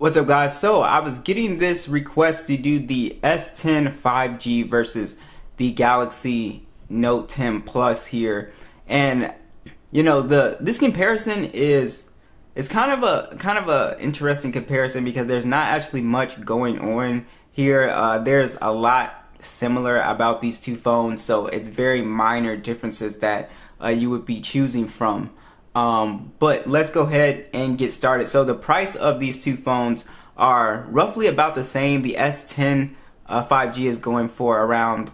What's up, guys? So I was getting this request to do the S10 5G versus the Galaxy Note 10 Plus here, and this comparison is kind of a interesting comparison because there's not actually much going on here. There's a lot similar about these two phones, so it's very minor differences that you would be choosing from. But let's go ahead and get started. So the price of these two phones are roughly about the same. The S10 5G is going for around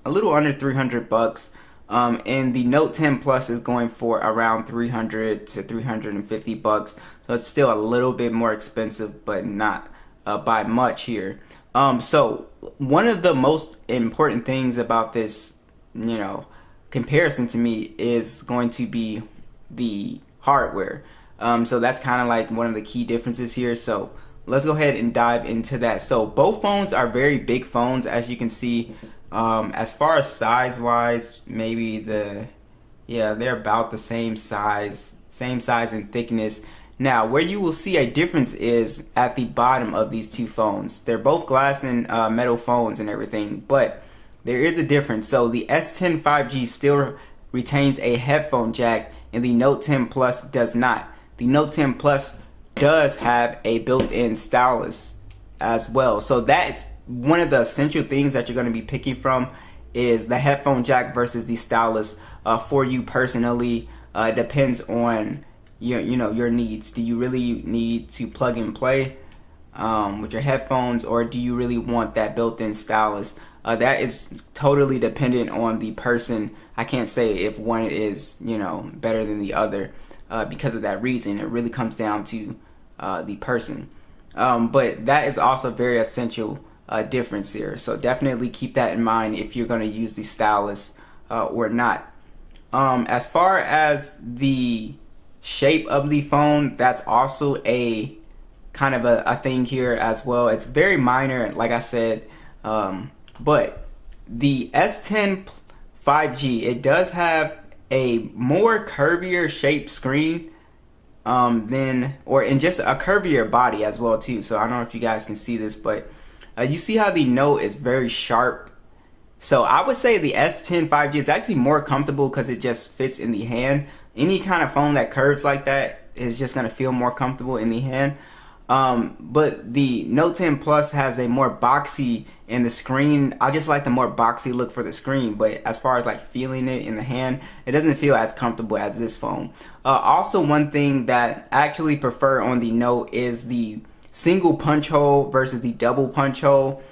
a little under 300 bucks. And the Note 10 Plus is going for around 300 to 350 bucks. So it's still a little bit more expensive, but not by much here. So one of the most important things about this, comparison to me is going to be the hardware. So that's kind of like one of the key differences here. So let's go ahead and dive into that. So both phones are very big phones, as you can see. As far as size wise, maybe they're about the same size and thickness. Now where you will see a difference is at the bottom of these two phones. They're both glass and metal phones and everything, but there is a difference. So the S10 5G still retains a headphone jack, and the Note 10 Plus does not. The Note 10 Plus does have a built-in stylus as well. So that's one of the essential things that you're going to be picking from is the headphone jack versus the stylus. For you personally, it depends on your needs. Do you really need to plug and play with your headphones, or do you really want that built-in stylus? That is totally dependent on the person. I can't say if one is better than the other because of that reason. It really comes down to the person. But that is also very essential difference here. So definitely keep that in mind if you're going to use the stylus or not. As far as the shape of the phone, that's also a kind of a thing here as well. It's very minor, like I said. But the S10 5G, it does have a more curvier shaped screen and just a curvier body as well too. So I don't know if you guys can see this, but you see how the Note is very sharp. So I would say the S10 5G is actually more comfortable because it just fits in the hand. Any kind of phone that curves like that is just going to feel more comfortable in the hand. But the Note 10 Plus has a more boxy in the screen. I just like the more boxy look for the screen, but as far as like feeling it in the hand, it doesn't feel as comfortable as this phone. Also, one thing that I actually prefer on the Note is the single punch hole versus the double punch hole,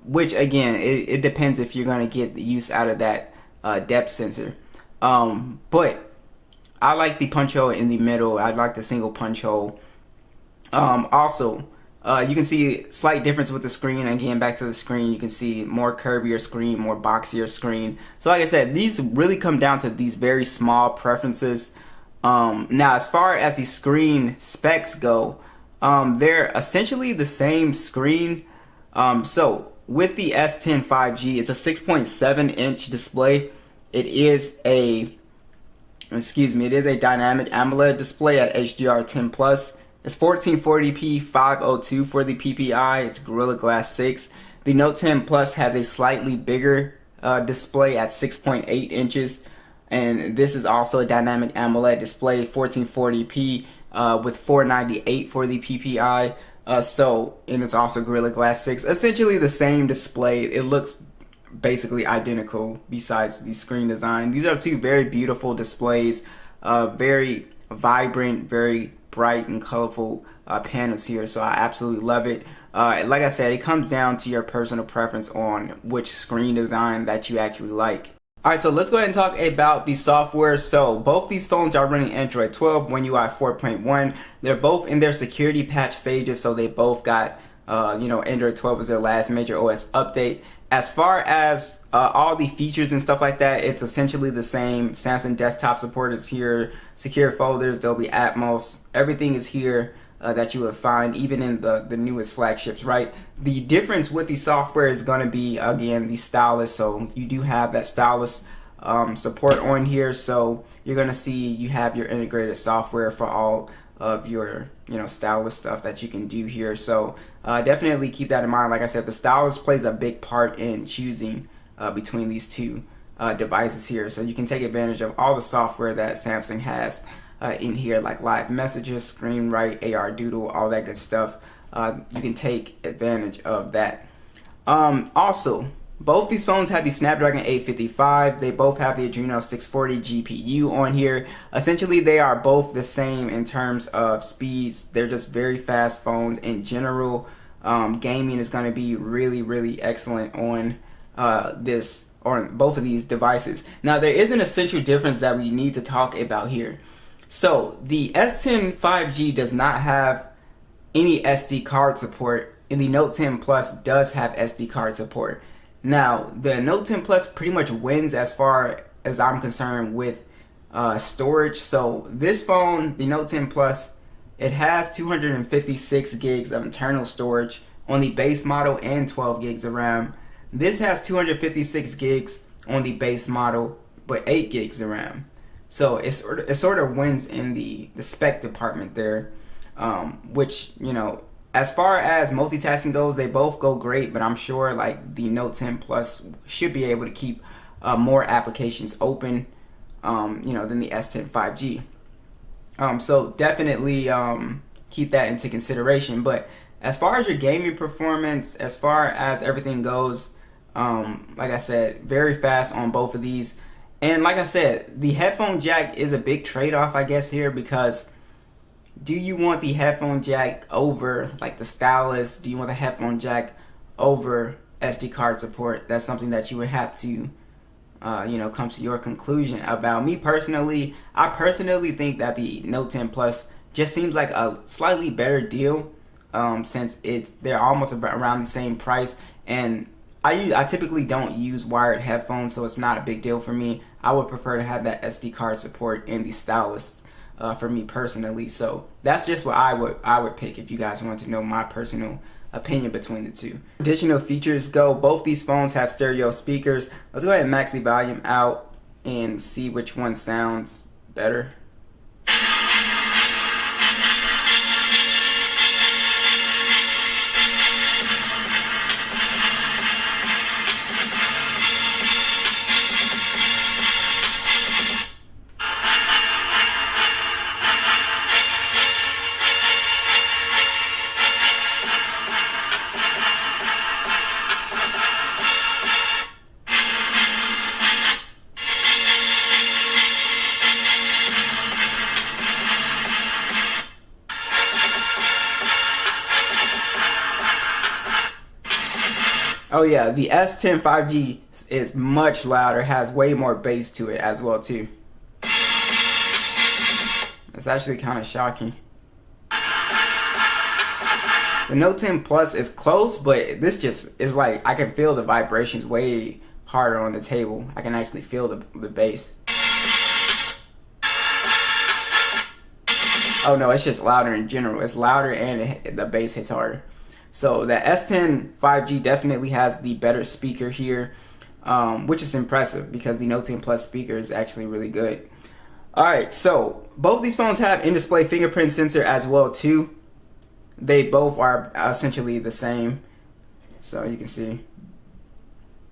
which again, it depends if you're going to get the use out of that depth sensor. But I like the punch hole in the middle. I like the single punch hole. Also, you can see slight difference with the screen. Again, back to the screen, you can see more curvier screen, more boxier screen. So like I said, these really come down to these very small preferences. Now as far as the screen specs go, they're essentially the same screen. So with the S10 5G, it's a 6.7 inch display. It is a dynamic AMOLED display at HDR10 plus. It's 1440p 502 for the PPI. It's Gorilla Glass 6. The Note 10 Plus has a slightly bigger display at 6.8 inches, and this is also a dynamic AMOLED display, 1440p with 498 for the PPI. And it's also Gorilla Glass 6. Essentially the same display. It looks basically identical besides the screen design. These are two very beautiful displays, very vibrant, very bright and colorful panels here. So I absolutely love it. Like I said, it comes down to your personal preference on which screen design that you actually like. Alright, so let's go ahead and talk about the software. So both these phones are running Android 12, One UI 4.1. They're both in their security patch stages, so they both got Android 12 was their last major OS update. As far as all the features and stuff like that, it's essentially the same. Samsung desktop support is here, secure folders, Dolby Atmos, everything is here that you would find even in the newest flagships, right? The difference with the software is going to be, again, the stylus. So you do have that stylus support on here, so you're going to see you have your integrated software for all of your stylus stuff that you can do here. So definitely keep that in mind. Like I said, the stylus plays a big part in choosing between these two devices here. So you can take advantage of all the software that Samsung has in here, like Live Messages, Screen Write, AR Doodle, all that good stuff. You can take advantage of that. Also, both these phones have the Snapdragon 855. They both have the Adreno 640 GPU on here. Essentially, they are both the same in terms of speeds. They're just very fast phones in general. Gaming is going to be really, really excellent on both of these devices. Now, there is an essential difference that we need to talk about here. So, the S10 5G does not have any SD card support, and the Note 10 Plus does have SD card support. Now, the Note 10 Plus pretty much wins as far as I'm concerned with storage. So this phone, the Note 10 Plus, it has 256 gigs of internal storage on the base model and 12 gigs of RAM. This has 256 gigs on the base model, but 8 gigs of RAM. So it sort of wins in the spec department there, which, as far as multitasking goes, they both go great, but I'm sure like the Note 10 Plus should be able to keep more applications open, than the S10 5G. So definitely keep that into consideration. But as far as your gaming performance, as far as everything goes, like I said, very fast on both of these. And like I said, the headphone jack is a big trade-off, I guess, here, because do you want the headphone jack over like the stylus? Do you want the headphone jack over SD card support? That's something that you would have to come to your conclusion about. Me personally, I personally think that the Note 10 Plus just seems like a slightly better deal, since they're almost around the same price, and I typically don't use wired headphones, so it's not a big deal for me. I would prefer to have that SD card support in the stylus. For me personally, so that's just what I would pick if you guys want to know my personal opinion between the two. Additional features go, both these phones have stereo speakers. Let's go ahead and max the volume out and see which one sounds better. Oh yeah, the S10 5G is much louder, has way more bass to it as well too. It's actually kind of shocking. The Note 10 Plus is close, but this just is like, I can feel the vibrations way harder on the table. I can actually feel the bass. Oh no, it's just louder in general. It's louder and the bass hits harder. So the S10 5G definitely has the better speaker here, which is impressive because the Note 10 Plus speaker is actually really good. Alright, so both these phones have in-display fingerprint sensor as well too. They both are essentially the same. So you can see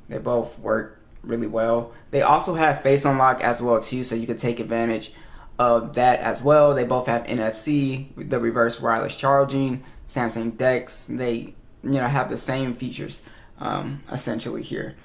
they both work really well. They also have face unlock as well too, so you can take advantage of that as well. They both have NFC, the reverse wireless charging, Samsung DeX. They have the same features essentially here.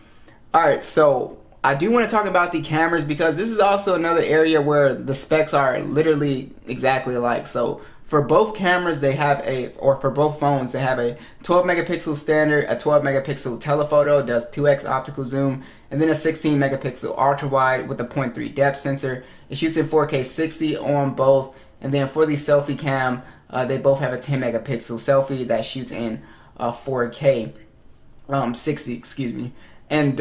Alright, so I do want to talk about the cameras because this is also another area where the specs are literally exactly alike. So for both cameras for both phones, they have a 12 megapixel standard, a 12 megapixel telephoto, does 2x optical zoom, and then a 16 megapixel ultra wide with a 0.3 depth sensor. It shoots in 4K 60 on both, and then for the selfie cam, they both have a 10 megapixel selfie that shoots in 4K 60, excuse me. And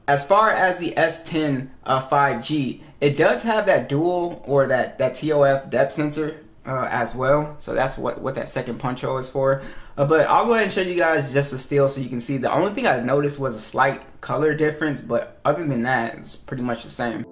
as far as the S10 5G, it does have that dual or that TOF depth sensor as well. So that's what that second punch hole is for. But I'll go ahead and show you guys just a still so you can see. The only thing I noticed was a slight color difference, but other than that, it's pretty much the same.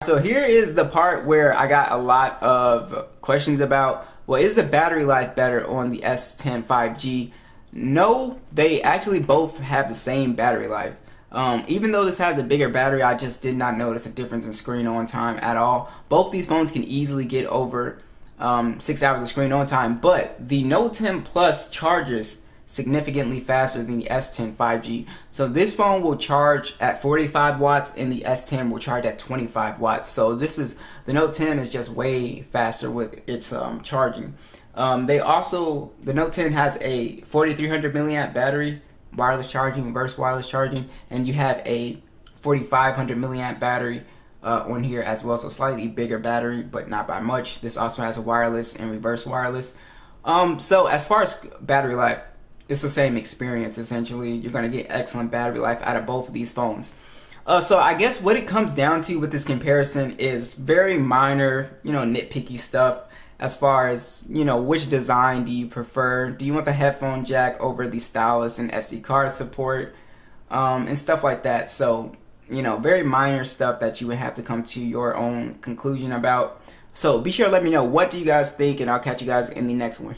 So here is the part where I got a lot of questions about, well, is the battery life better on the S10 5G? No, they actually both have the same battery life. Even though this has a bigger battery, I just did not notice a difference in screen on time at all. Both these phones can easily get over 6 hours of screen on time, but the Note 10 Plus charges significantly faster than the S10 5G. So this phone will charge at 45 watts and the S10 will charge at 25 watts. So the Note 10 is just way faster with its charging. The Note 10 has a 4300 milliamp battery, wireless charging, reverse wireless charging, and you have a 4500 milliamp battery on here as well, so slightly bigger battery, but not by much. This also has a wireless and reverse wireless. So as far as battery life, it's the same experience essentially. You're going to get excellent battery life out of both of these phones. So I guess what it comes down to with this comparison is very minor, nitpicky stuff as far as, which design do you prefer? Do you want the headphone jack over the stylus and SD card support, and stuff like that. So, very minor stuff that you would have to come to your own conclusion about. So be sure to let me know, what do you guys think, and I'll catch you guys in the next one.